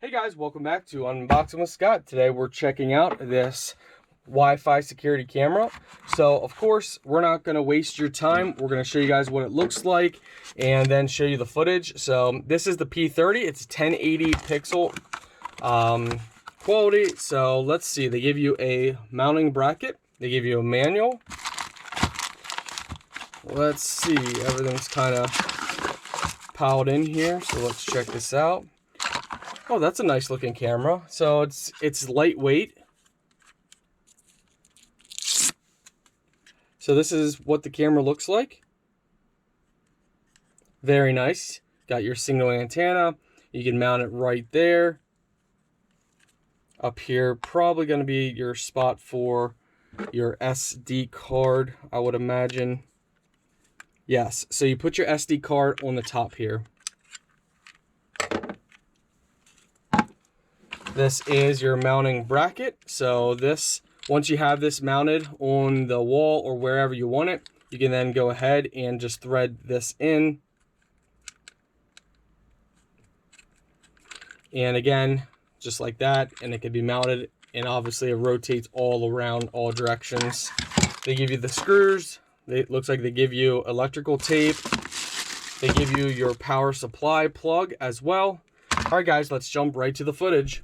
Hey guys, welcome back to Unboxing with Scott. Today we're checking out this Wi-Fi security camera. So of course, we're not going to waste your time. We're going to show you guys what it looks like and then show you the footage. So this is the P30. It's 1080 pixel quality. So let's see, they give you a mounting bracket. They give you a manual. Let's see, everything's kind of piled in here. So let's check this out. Oh, that's a nice looking camera. So it's lightweight. So this is what the camera looks like. Very nice. Got your single antenna. You can mount it right there. Up here, probably going to be your spot for your SD card, I would imagine. Yes, so you put your SD card on the top here. This is your mounting bracket. So this, once you have this mounted on the wall or wherever you want it, you can then go ahead and just thread this in. And again, just like that, and it can be mounted, and obviously it rotates all around, all directions. They give you the screws. It looks like they give you electrical tape. They give you your power supply plug as well. All right, guys, let's jump right to the footage.